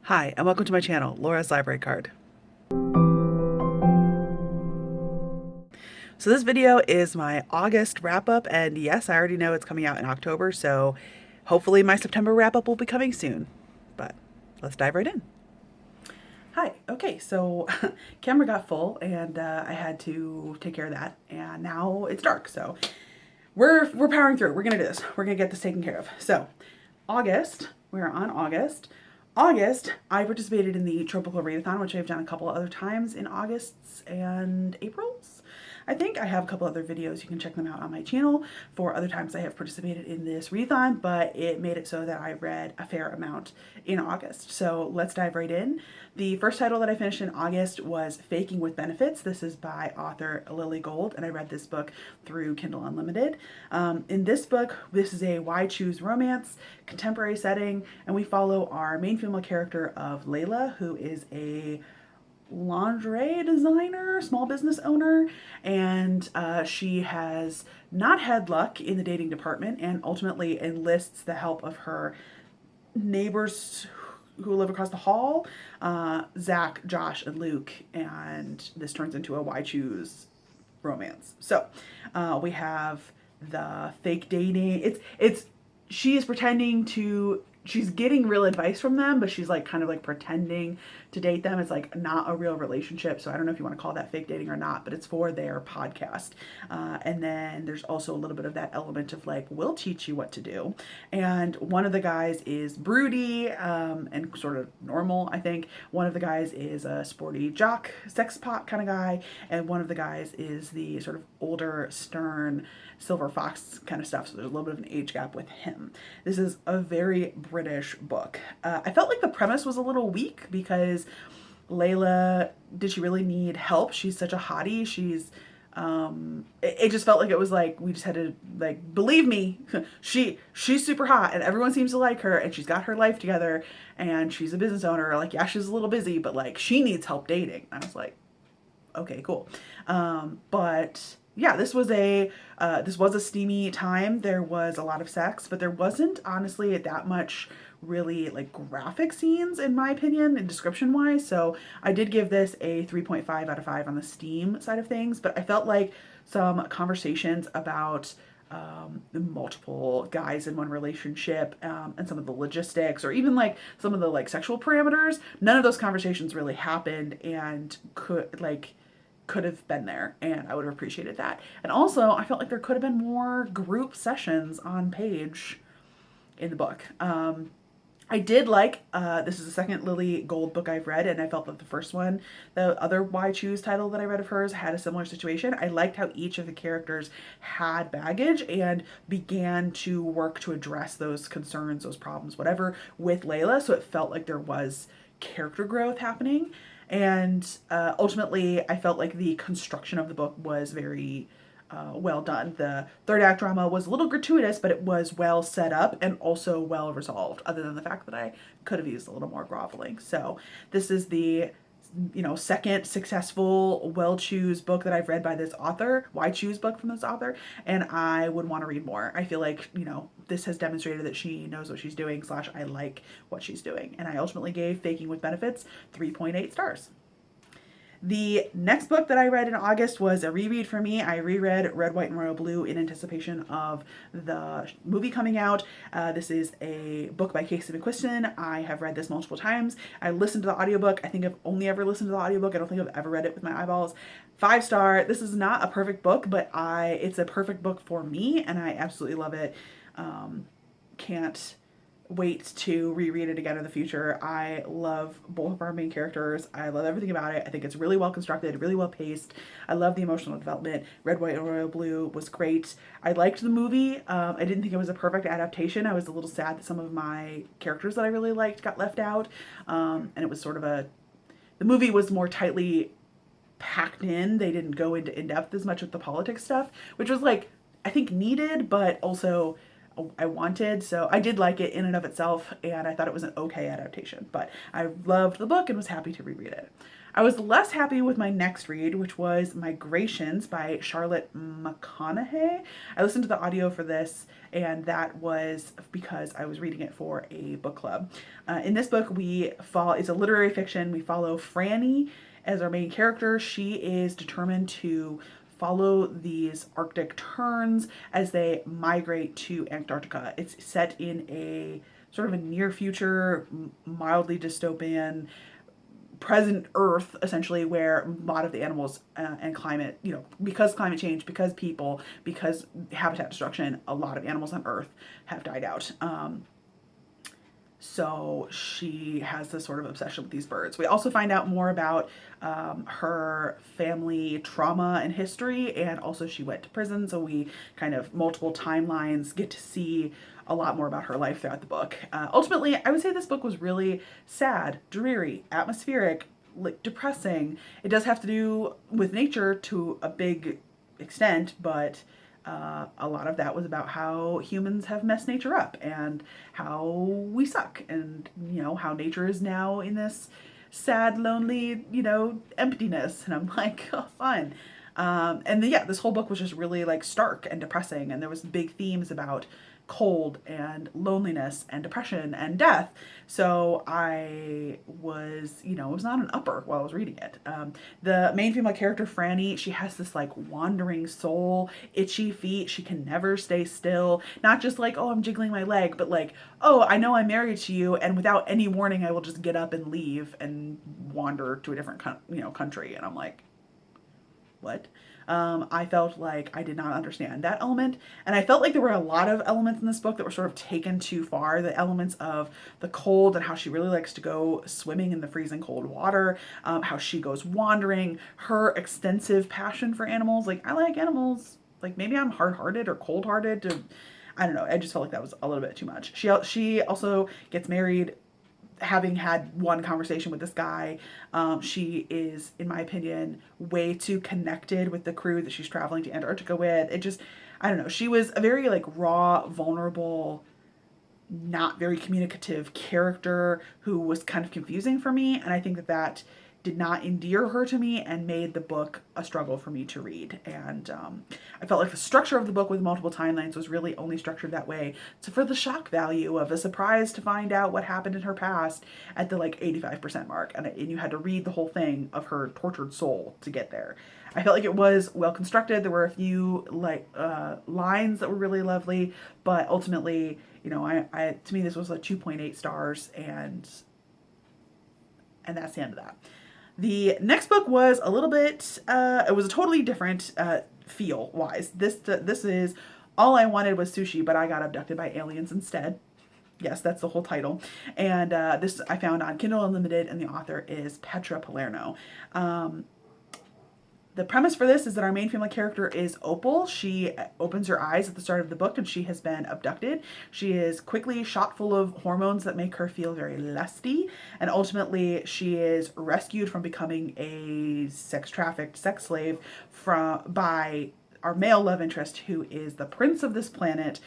Hi, and welcome to my channel, Laura's Library Card. So this video is my August wrap-up, and yes, I already know it's coming out in October, so hopefully my September wrap-up will be coming soon. But let's dive right in. Hi, okay, so camera got full, and I had to take care of that, and now it's dark, so we're powering through. We're gonna do this. We're gonna get this taken care of. So, August, we're on August. August, I participated in the Tropical Readathon, which I've done a couple other times in Augusts and Aprils. I think I have a couple other videos. You can check them out on my channel for other times I have participated in this readathon, but it made it so that I read a fair amount in August. So let's dive right in. The first title that I finished in August was Faking with Benefits. This is by author Lily Gold, and I read this book through Kindle Unlimited. In this book, this is a why choose romance, contemporary setting, and we follow our main female character of Layla, who is a lingerie designer, small business owner, and she has not had luck in the dating department and ultimately enlists the help of her neighbors who live across the hall, Zach, Josh, and Luke, and this turns into a why choose romance. So we have the fake dating. She is pretending to, she's getting real advice from them, but she's like kind of like pretending to date them. It's like not a real relationship. So I don't know if you want to call that fake dating or not, but it's for their podcast. And then there's also a little bit of that element of like, we'll teach you what to do. And one of the guys is broody and sort of normal, I think. One of the guys is a sporty jock, sex pot kind of guy. And one of the guys is the sort of older, stern, silver fox kind of stuff. So there's a little bit of an age gap with him. This is a very British book. I felt like the premise was a little weak because Layla, did she really need help? She's such a hottie. It just felt like it was like, we just had to like, believe me, she's super hot and everyone seems to like her and she's got her life together and she's a business owner. Like, yeah, she's a little busy, but like she needs help dating. I was like, okay, cool. But yeah, this was a steamy time. There was a lot of sex, but there wasn't honestly that much really like graphic scenes in my opinion and description wise. So I did give this a 3.5 out of 5 on the Steam side of things, but I felt like some conversations about multiple guys in one relationship and some of the logistics or even like some of the like sexual parameters, none of those conversations really happened and could have been there, and I would have appreciated that. And also, I felt like there could have been more group sessions on page in the book. I did like, this is the second Lily Gold book I've read, and I felt that the first one, the other Why Choose title that I read of hers, had a similar situation. I liked how each of the characters had baggage and began to work to address those concerns, those problems, whatever, with Layla, so it felt like there was character growth happening. And ultimately, I felt like the construction of the book was very well done. The third act drama was a little gratuitous, but it was well set up and also well resolved, other than the fact that I could have used a little more groveling. So this is the second successful well choose book that I've read by this author, why choose book from this author, and I would want to read more. I feel like, this has demonstrated that she knows what she's doing / I like what she's doing. And I ultimately gave Faking with Benefits 3.8 stars. The next book that I read in August was a reread for me. I reread Red, White, and Royal Blue in anticipation of the movie coming out. This is a book by Casey McQuiston. I have read this multiple times. I listened to the audiobook. I think I've only ever listened to the audiobook. I don't think I've ever read it with my eyeballs. 5-star. This is not a perfect book, but it's a perfect book for me, and I absolutely love it. Can't wait to reread it again in the future. I love both of our main characters. I love everything about it. I think it's really well constructed, really well paced. I love the emotional development. Red, White, and Royal Blue was great. I liked the movie. I didn't think it was a perfect adaptation. I was a little sad that some of my characters that I really liked got left out. And it was sort of the movie was more tightly packed in. They didn't go into in-depth as much with the politics stuff, which was like, I think needed, but also I wanted. So I did like it in and of itself, and I thought it was an okay adaptation. But I loved the book and was happy to reread it. I was less happy with my next read, which was Migrations by Charlotte McConaghy. I listened to the audio for this, and that was because I was reading it for a book club. In this book, it's a literary fiction. We follow Franny as our main character. She is determined to follow these Arctic terns as they migrate to Antarctica. It's set in a sort of a near future, mildly dystopian present Earth, essentially, where a lot of the animals and climate, because climate change, because people, because habitat destruction, a lot of animals on Earth have died out. So she has this sort of obsession with these birds. We also find out more about her family trauma and history, and also she went to prison. So we kind of multiple timelines get to see a lot more about her life throughout the book. Ultimately, I would say this book was really sad, dreary, atmospheric, like depressing. It does have to do with nature to a big extent, but a lot of that was about how humans have messed nature up and how we suck, and how nature is now in this sad, lonely, emptiness. And I'm like, oh, fun. This whole book was just really like stark and depressing, and there was big themes about cold and loneliness and depression and death. So I was, it was not an upper while I was reading it. The main female character, Franny, she has this like wandering soul, itchy feet. She can never stay still. Not just like, oh, I'm jiggling my leg, but like, oh, I know I'm married to you, and without any warning, I will just get up and leave and wander to a different, country. And I'm like, what? I felt like I did not understand that element. And I felt like there were a lot of elements in this book that were sort of taken too far. The elements of the cold and how she really likes to go swimming in the freezing cold water, how she goes wandering, her extensive passion for animals. Like, I like animals. Like, maybe I'm hard-hearted or cold-hearted. I don't know. I just felt like that was a little bit too much. She also gets married having had one conversation with this guy. She is, in my opinion, way too connected with the crew that she's traveling to Antarctica with. I don't know. She was a very like raw, vulnerable, not very communicative character who was kind of confusing for me. And I think that did not endear her to me and made the book a struggle for me to read. And I felt like the structure of the book with multiple timelines was really only structured that way. So for the shock value of a surprise to find out what happened in her past at the like 85% mark. And you had to read the whole thing of her tortured soul to get there. I felt like it was well constructed. There were a few like lines that were really lovely, but ultimately, to me, this was like 2.8 stars, and that's the end of that. The next book was a little bit, it was a totally different feel-wise. This is All I Wanted Was Sushi, but I Got Abducted by Aliens Instead. Yes, that's the whole title. And this I found on Kindle Unlimited, and the author is Petra Palerno. The premise for this is that our main female character is Opal. She opens her eyes at the start of the book and she has been abducted. She is quickly shot full of hormones that make her feel very lusty, and ultimately she is rescued from becoming a sex-trafficked sex slave by our male love interest, who is the prince of this planet,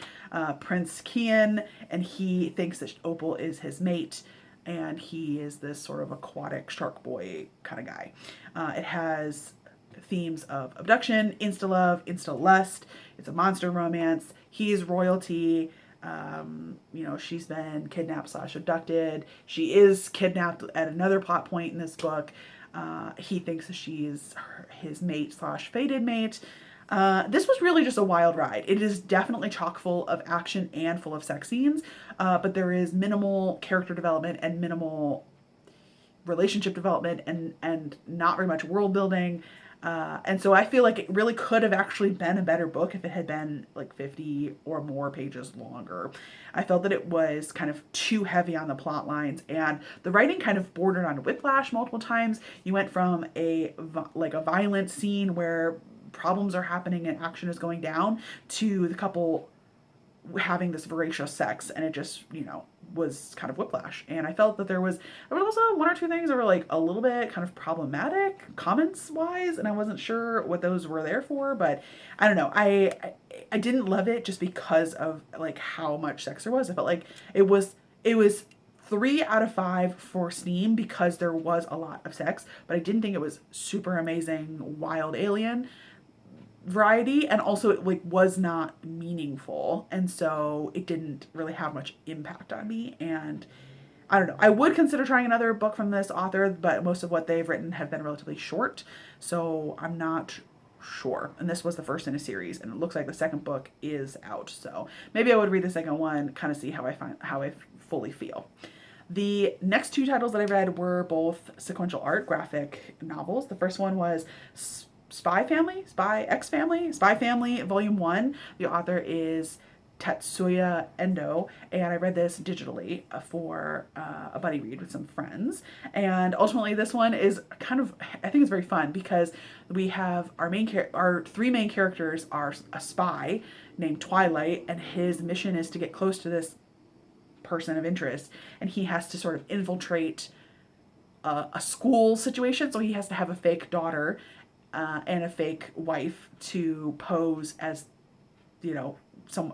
Prince Kian, and he thinks that Opal is his mate, and he is this sort of aquatic shark boy kind of guy. It has themes of abduction, insta-love, insta-lust. It's a monster romance. He's royalty. She's been kidnapped / abducted. She is kidnapped at another plot point in this book. He thinks that she's his mate / fated mate. This was really just a wild ride. It is definitely chock full of action and full of sex scenes, but there is minimal character development and minimal relationship development and not very much world building. And so I feel like it really could have actually been a better book if it had been like 50 or more pages longer. I felt that it was kind of too heavy on the plot lines, and the writing kind of bordered on whiplash multiple times. You went from a violent scene where problems are happening and action is going down to the couple having this voracious sex, and it just, was kind of whiplash. And I felt that there was also one or two things that were like a little bit kind of problematic comments wise, and I wasn't sure what those were there for. But I don't know, I didn't love it just because of like how much sex there was. I felt like it was 3 out of 5 for Steam because there was a lot of sex, but I didn't think it was super amazing wild alien variety, and also it like was not meaningful, and so it didn't really have much impact on me. And I don't know, I would consider trying another book from this author, but most of what they've written have been relatively short, so I'm not sure. And this was the first in a series, and it looks like the second book is out, so maybe I would read the second one, kind of see how I fully feel. The next two titles that I read were both sequential art graphic novels. The first one was Spy Family, Spy Family, Volume 1. The author is Tatsuya Endo, and I read this digitally for a buddy read with some friends. And ultimately, this one is kind of, I think it's very fun because we have our three main characters are a spy named Twilight, and his mission is to get close to this person of interest, and he has to sort of infiltrate a school situation. So he has to have a fake daughter and a fake wife to pose as,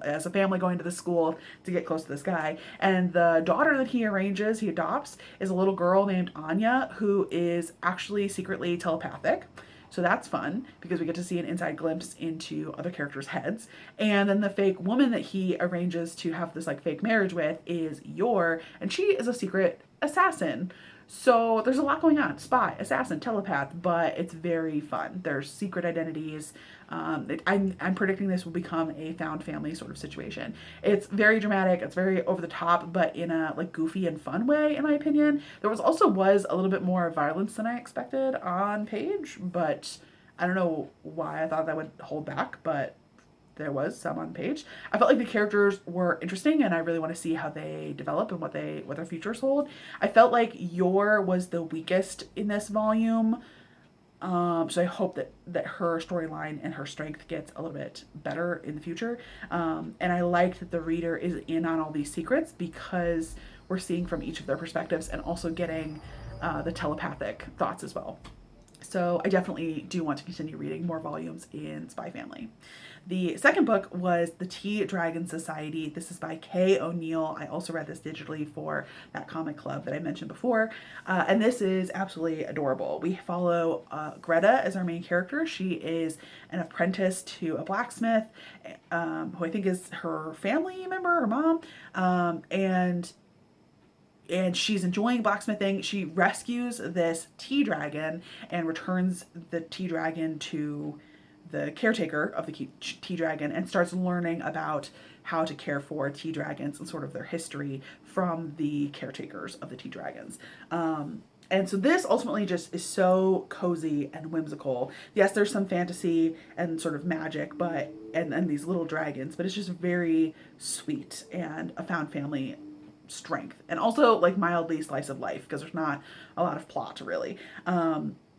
as a family going to the school to get close to this guy. And the daughter that he adopts, is a little girl named Anya, who is actually secretly telepathic. So that's fun because we get to see an inside glimpse into other characters' heads. And then the fake woman that he arranges to have this like fake marriage with is Yor, and she is a secret assassin. So there's a lot going on: spy, assassin, telepath, but it's very fun. There's secret identities. I'm predicting this will become a found family sort of situation. It's very dramatic. It's very over the top, but in a like goofy and fun way, in my opinion. There was a little bit more violence than I expected on page, but I don't know why I thought that would hold back, but there was some on page. I felt like the characters were interesting, and I really want to see how they develop and what their futures hold. I felt like Yor was the weakest in this volume. So I hope that her storyline and her strength gets a little bit better in the future. And I like that the reader is in on all these secrets because we're seeing from each of their perspectives and also getting the telepathic thoughts as well. So I definitely do want to continue reading more volumes in Spy Family. The second book was The Tea Dragon Society. This is by Kay O'Neill. I also read this digitally for that comic club that I mentioned before. And this is absolutely adorable. We follow Greta as our main character. She is an apprentice to a blacksmith, who I think is her family member, her mom. And she's enjoying blacksmithing. She rescues this tea dragon and returns the tea dragon to the caretaker of the tea dragon, and starts learning about how to care for tea dragons and sort of their history from the caretakers of the tea dragons. And so this ultimately just is so cozy and whimsical. Yes, there's some fantasy and sort of magic, but and these little dragons, but it's just very sweet and a found family strength, and also like mildly slice of life because there's not a lot of plot really.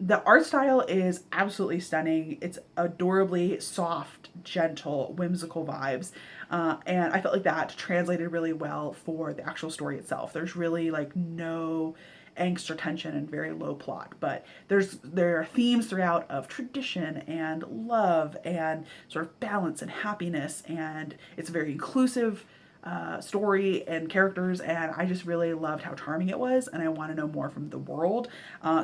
The art style is absolutely stunning. It's adorably soft, gentle, whimsical vibes, and I felt like that translated really well for the actual story itself. There's really like no angst or tension and very low plot, but there are themes throughout of tradition and love and sort of balance and happiness, and it's very inclusive story and characters, and I just really loved how charming it was, and I want to know more from the world.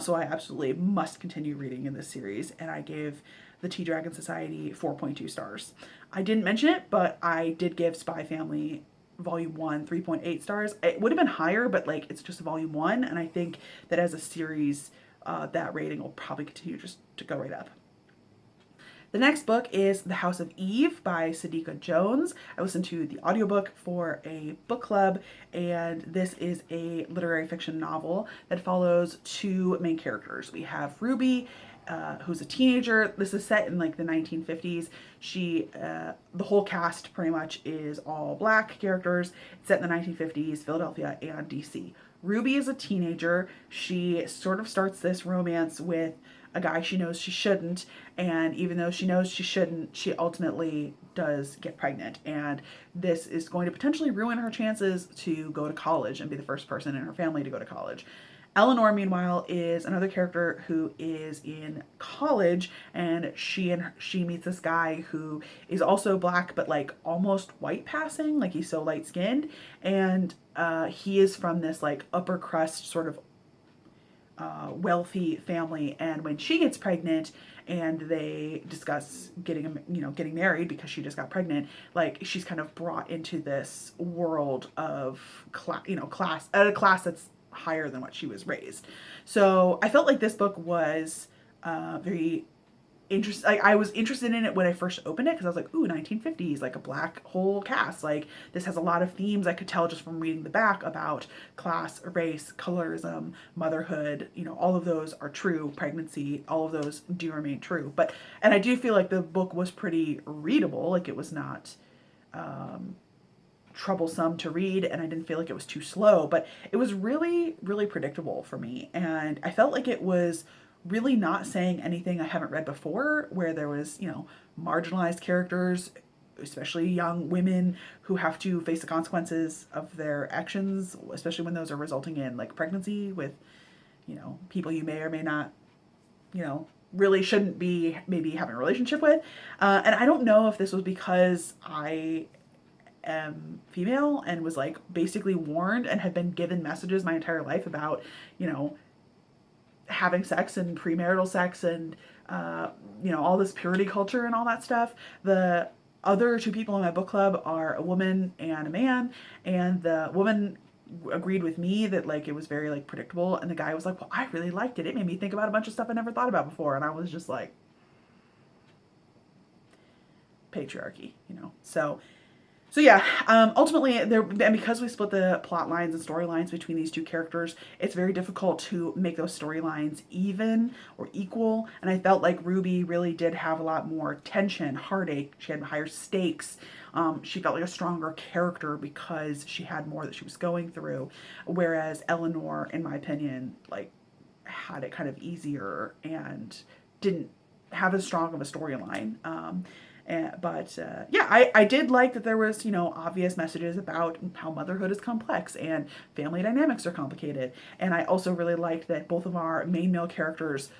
So I absolutely must continue reading in this series, and I gave The Tea Dragon Society 4.2 stars. I didn't mention it, but I did give Spy Family Volume 1 3.8 stars. It would have been higher, but like it's just Volume 1, and I think that as a series, that rating will probably continue just to go right up. The next book is The House of Eve by Sadeqa Jones. I listened to the audiobook for a book club, and this is a literary fiction novel that follows two main characters. We have Ruby, who's a teenager. This is set in like the 1950s. The whole cast pretty much is all black characters. It's set in the 1950s, Philadelphia and DC. Ruby is a teenager. She sort of starts this romance with a guy she knows she shouldn't, and even though she knows she shouldn't, she ultimately does get pregnant, and this is going to potentially ruin her chances to go to college and be the first person in her family to go to college. Eleanor, meanwhile, is another character who is in college, and she meets this guy who is also black, but like almost white passing, like he's so light skinned, and he is from this like upper crust sort of wealthy family. And when she gets pregnant and they discuss getting married because she just got pregnant, like she's kind of brought into this world of class at a class that's higher than what she was raised. So I felt like this book was very interested. Like I was interested in it when I first opened it because I was like, ooh, 1950s, like a black whole cast. Like this has a lot of themes I could tell just from reading the back about class, race, colorism, motherhood. All of those are true. Pregnancy, all of those do remain true. And I do feel like the book was pretty readable. Like it was not troublesome to read, and I didn't feel like it was too slow, but it was really, really predictable for me. And I felt like it was really not saying anything I haven't read before, where there was, marginalized characters, especially young women who have to face the consequences of their actions, especially when those are resulting in like pregnancy with, people you may or may not, really shouldn't be maybe having a relationship with. And I don't know if this was because I am female and was like basically warned and had been given messages my entire life about, having sex and premarital sex and, all this purity culture and all that stuff. The other two people in my book club are a woman and a man, and the woman agreed with me that like it was very like predictable, and the guy was like, well, I really liked it. It made me think about a bunch of stuff I never thought about before. And I was just like, patriarchy. So yeah, ultimately, and because we split the plot lines and storylines between these two characters, it's very difficult to make those storylines even or equal. And I felt like Ruby really did have a lot more tension, heartache. She had higher stakes. She felt like a stronger character because she had more that she was going through. Whereas Eleanor, in my opinion, like had it kind of easier and didn't have as strong of a storyline. But yeah, I did like that there was, obvious messages about how motherhood is complex and family dynamics are complicated. And I also really liked that both of our main male characters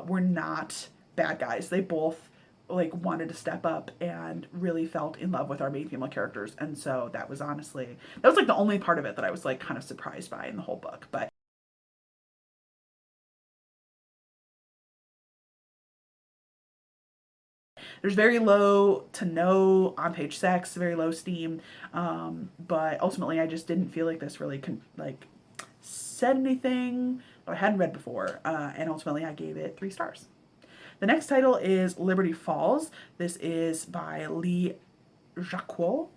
were not bad guys. They both like wanted to step up and really felt in love with our main female characters. And so that was like the only part of it that I was like kind of surprised by in the whole book. But there's very low to no on page sex, very low steam, but ultimately I just didn't feel like this really said anything that I hadn't read before, and ultimately I gave it 3 stars. The next title is Liberty Falls. This is by Lee Jacquot,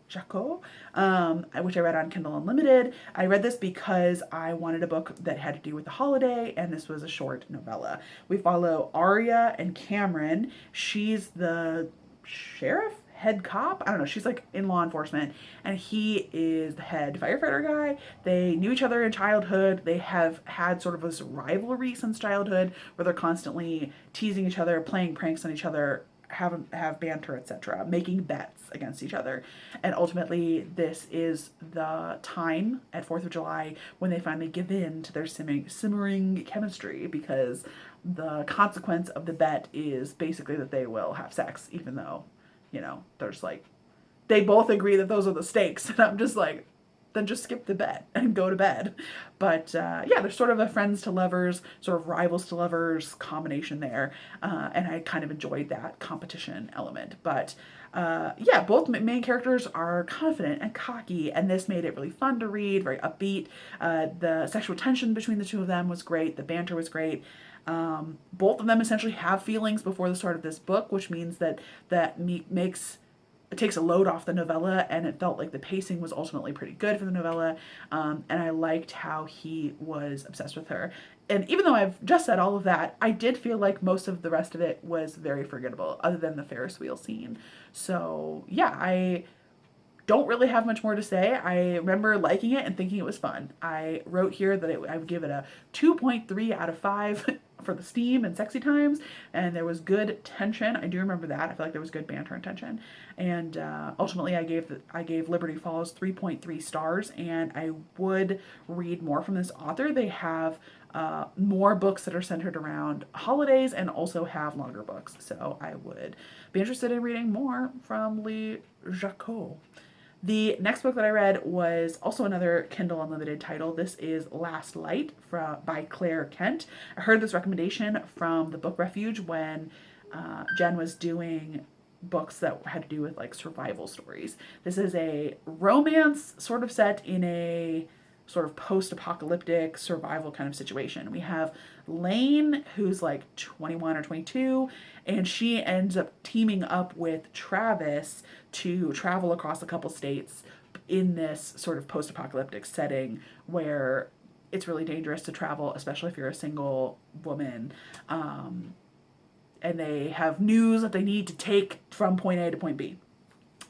which I read on Kindle Unlimited. I read this because I wanted a book that had to do with the holiday, and this was a short novella. We follow Aria and Cameron. She's the sheriff, head cop. I don't know. She's like in law enforcement, and he is the head firefighter guy. They knew each other in childhood. They have had sort of this rivalry since childhood, where they're constantly teasing each other, playing pranks on each other, have banter, etc., making bets against each other. And ultimately, this is the time at 4th of July when they finally give in to their simmering chemistry, because the consequence of the bet is basically that they will have sex, even though, there's like, they both agree that those are the stakes. And I'm just like, then just skip the bet and go to bed. But yeah, there's sort of a friends to lovers, sort of rivals to lovers combination there. And I kind of enjoyed that competition element. But yeah, both main characters are confident and cocky, and this made it really fun to read, very upbeat. The sexual tension between the two of them was great. The banter was great. Both of them essentially have feelings before the start of this book, which means that makes it takes a load off the novella, and it felt like the pacing was ultimately pretty good for the novella. And I liked how he was obsessed with her. And even though I've just said all of that, I did feel like most of the rest of it was very forgettable, other than the Ferris wheel scene. So yeah, I don't really have much more to say. I remember liking it and thinking it was fun. I wrote here that I would give it a 2.3 out of 5 for the steam and sexy times, and there was good tension. I do remember that. I feel like there was good banter and tension. And ultimately, I gave Liberty Falls 3.3 stars, and I would read more from this author. They have more books that are centered around holidays and also have longer books. So I would be interested in reading more from Jacquot. The next book that I read was also another Kindle Unlimited title. This is Last Light by Claire Kent. I heard this recommendation from the Book Refuge when Jen was doing books that had to do with like survival stories. This is a romance sort of set in a sort of post-apocalyptic survival kind of situation. We have Lane, who's like 21 or 22, and she ends up teaming up with Travis to travel across a couple states in this sort of post-apocalyptic setting where it's really dangerous to travel, especially if you're a single woman. And they have news that they need to take from point A to point B.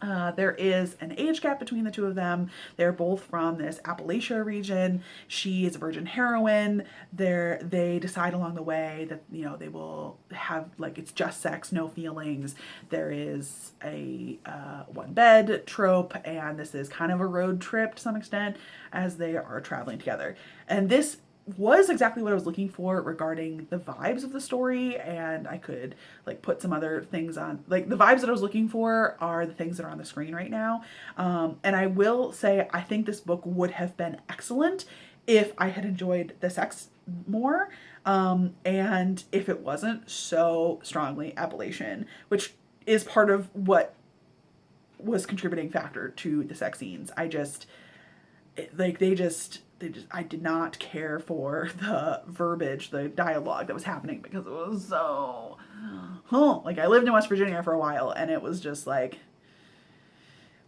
There is an age gap between the two of them. They're both from this Appalachia region. She is a virgin heroine. They decide along the way that, you know, they will have, like, it's just sex, no feelings. There is a one bed trope, and this is kind of a road trip to some extent as they are traveling together. And this was exactly what I was looking for regarding the vibes of the story, and I could like put some other things on. Like the vibes that I was looking for are the things that are on the screen right now. And I will say I think this book would have been excellent if I had enjoyed the sex more, and if it wasn't so strongly Appalachian, which is part of what was contributing factor to the sex scenes. I did not care for the verbiage, the dialogue that was happening because it was so, like I lived in West Virginia for a while and it was just like,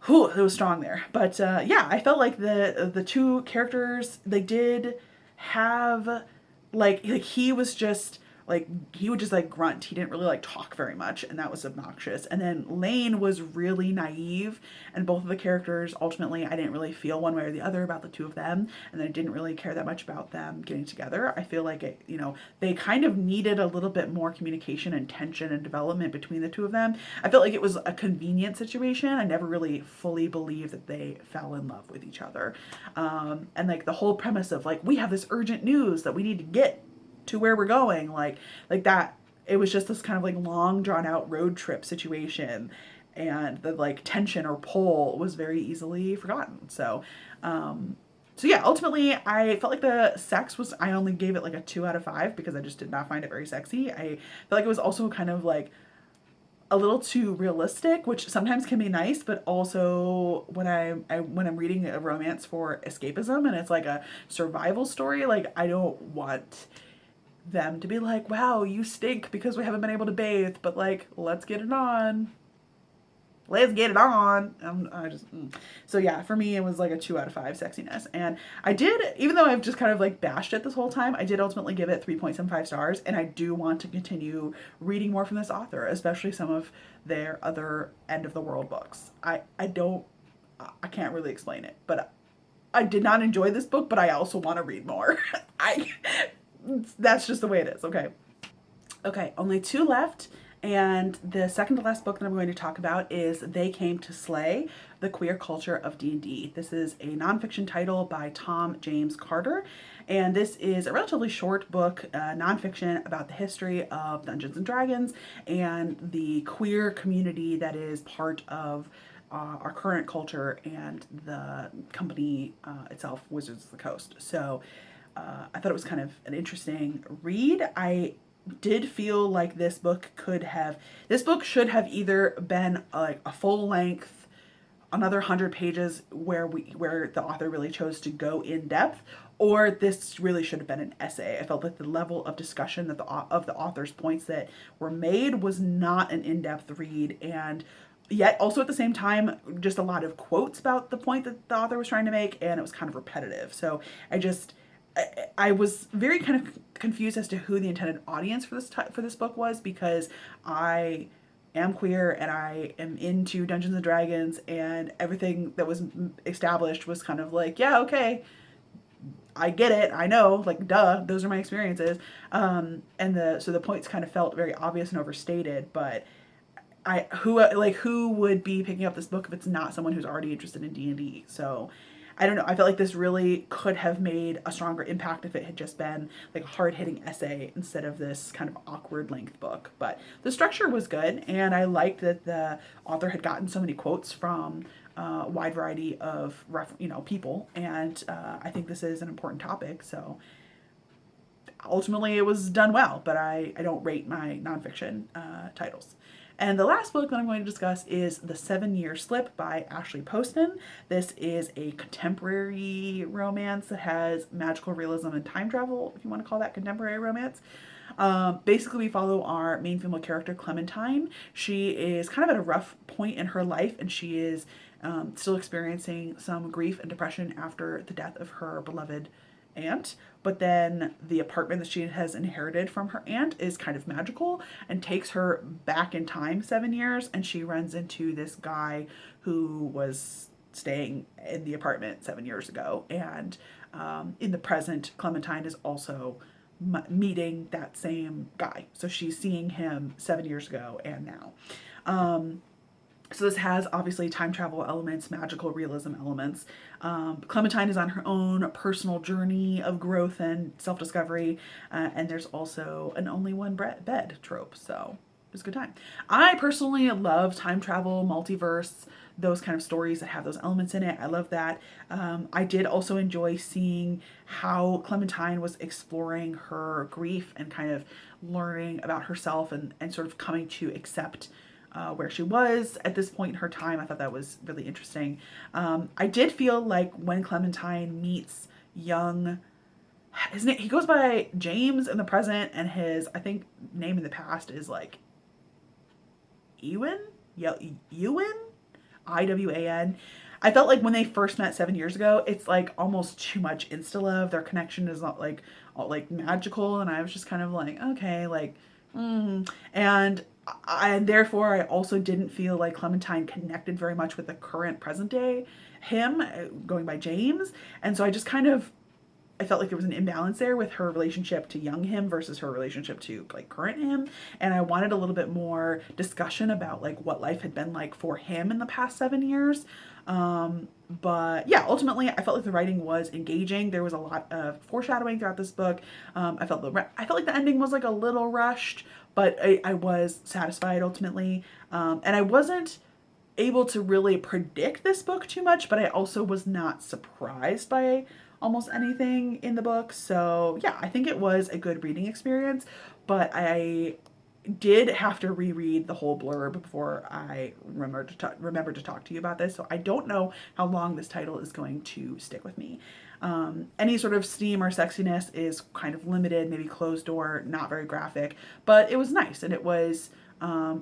it was strong there. But yeah, I felt like the two characters, they did have like he was just like he would just like grunt. He didn't really like talk very much, and that was obnoxious. And then Lane was really naive, and both of the characters ultimately I didn't really feel one way or the other about the two of them, and I didn't really care that much about them getting together. I feel like it, you know, they kind of needed a little bit more communication and tension and development between the two of them. I felt like it was a convenient situation. I never really fully believed that they fell in love with each other. And like the whole premise of like, we have this urgent news that we need to get to where we're going, like that, it was just this kind of like long drawn out road trip situation, and the like tension or pull was very easily forgotten. So yeah, ultimately I felt like the sex was, I only gave it like a 2 out of 5 because I just did not find it very sexy. I felt like it was also kind of like a little too realistic, which sometimes can be nice, but also when when I'm reading a romance for escapism and it's like a survival story, like I don't want them to be like, wow, you stink because we haven't been able to bathe, but like, let's get it on. Let's get it on. So yeah, for me, it was like a 2 out of 5 sexiness. And I did, even though I've just kind of like bashed it this whole time, I did ultimately give it 3.75 stars. And I do want to continue reading more from this author, especially some of their other end of the world books. I can't really explain it, but I did not enjoy this book, but I also want to read more. That's just the way it is. Okay, only 2 left. And the second to last book that I'm going to talk about is They Came to Slay, The Queer Culture of D&D. This is a nonfiction title by Thom James Carter. And this is a relatively short book, nonfiction about the history of Dungeons and Dragons and the queer community that is part of our current culture and the company itself, Wizards of the Coast. So I thought it was kind of an interesting read. I did feel like this book should have either been like a full length, another 100 pages where the author really chose to go in depth, or this really should have been an essay. I felt like the level of discussion that of the author's points that were made was not an in-depth read, and yet also at the same time just a lot of quotes about the point that the author was trying to make, and it was kind of repetitive. So I was very kind of confused as to who the intended audience for this book was, because I am queer and I am into Dungeons and Dragons, and everything that was established was kind of like, yeah, okay, I get it. I know, like, duh, those are my experiences. So the points kind of felt very obvious and overstated, but who would be picking up this book if it's not someone who's already interested in D&D? So I don't know. I felt like this really could have made a stronger impact if it had just been like a hard-hitting essay instead of this kind of awkward length book. But the structure was good, and I liked that the author had gotten so many quotes from a wide variety of people, and I think this is an important topic. So ultimately, it was done well, but I don't rate my nonfiction titles. And the last book that I'm going to discuss is The 7-Year Slip by Ashley Poston. This is a contemporary romance that has magical realism and time travel, if you want to call that contemporary romance. Basically, we follow our main female character, Clementine. She is kind of at a rough point in her life, and she is still experiencing some grief and depression after the death of her beloved aunt. But then the apartment that she has inherited from her aunt is kind of magical and takes her back in time 7 years, and she runs into this guy who was staying in the apartment 7 years ago. And in the present, Clementine is also meeting that same guy. So she's seeing him 7 years ago and now. So this has obviously time travel elements, magical realism elements. Clementine is on her own personal journey of growth and self-discovery, and there's also an only one bed trope, so it was a good time. I personally love time travel, multiverse, those kind of stories that have those elements in it. I love that. I did also enjoy seeing how Clementine was exploring her grief and kind of learning about herself and sort of coming to accept where she was at this point in her time. I thought that was really interesting. I did feel like when Clementine meets young, he goes by James in the present, and his, I think, name in the past is like Ewan? Yeah, Ewan? Iwan. I felt like when they first met 7 years ago, it's like almost too much insta love. Their connection is not like all, like magical, and I was just kind of like, okay, like, and therefore I also didn't feel like Clementine connected very much with the current present day him, going by James, and so I felt like there was an imbalance there with her relationship to young him versus her relationship to like current him, and I wanted a little bit more discussion about like what life had been like for him in the past 7 years. But yeah, ultimately I felt like the writing was engaging. There was a lot of foreshadowing throughout this book. I felt like the ending was like a little rushed, but I was satisfied ultimately. And I wasn't able to really predict this book too much, but I also was not surprised by almost anything in the book. So yeah, I think it was a good reading experience, but I did have to reread the whole blurb before I remember to talk to you about this. So I don't know how long this title is going to stick with me. Any sort of steam or sexiness is kind of limited, maybe closed door, not very graphic, but it was nice, and it was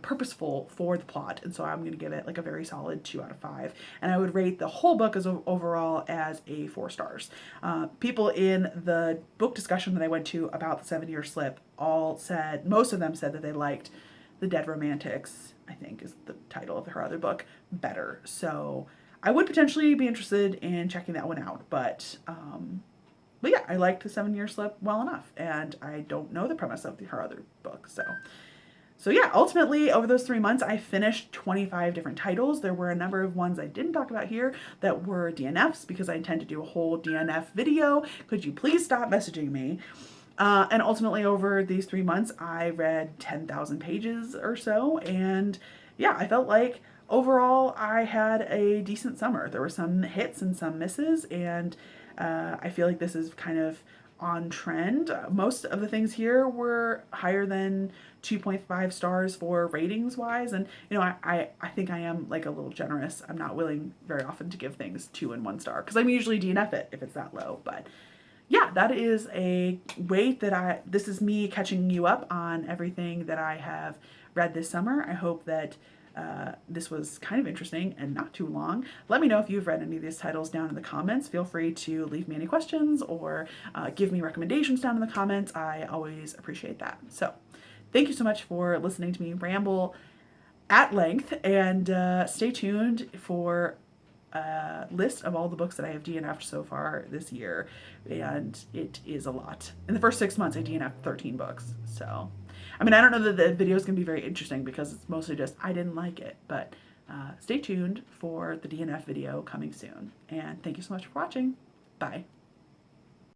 purposeful for the plot, and so I'm going to give it like a very solid 2 out of 5, and I would rate the whole book as overall as a 4 stars. People in the book discussion that I went to about the 7-Year Slip most of them said that they liked The Dead Romantics, I think is the title of her other book, better. So I would potentially be interested in checking that one out, but yeah, I liked The 7-Year Slip well enough, and I don't know the premise of her other book, so yeah, ultimately, over those 3 months, I finished 25 different titles. There were a number of ones I didn't talk about here that were DNFs, because I intend to do a whole DNF video. Could you please stop messaging me? And ultimately, over these 3 months, I read 10,000 pages or so. And yeah, I felt like overall I had a decent summer. There were some hits and some misses, and I feel like this is kind of on trend. Most of the things here were higher than 2.5 stars for ratings wise, and I think I am like a little generous. I'm not willing very often to give things 2 and 1 star, because I'm usually DNF it if it's that low. But yeah, that is a weight that this is me catching you up on everything that I have read this summer. I hope that this was kind of interesting and not too long. Let me know if you've read any of these titles down in the comments. Feel free to leave me any questions or give me recommendations down in the comments. I always appreciate that. So thank you so much for listening to me ramble at length, and stay tuned for list of all the books that I have DNF'd so far this year, and it is a lot. In the first 6 months, I DNF'd 13 books. So, I mean, I don't know that the video is going to be very interesting because it's mostly just I didn't like it, but stay tuned for the DNF video coming soon. And thank you so much for watching. Bye.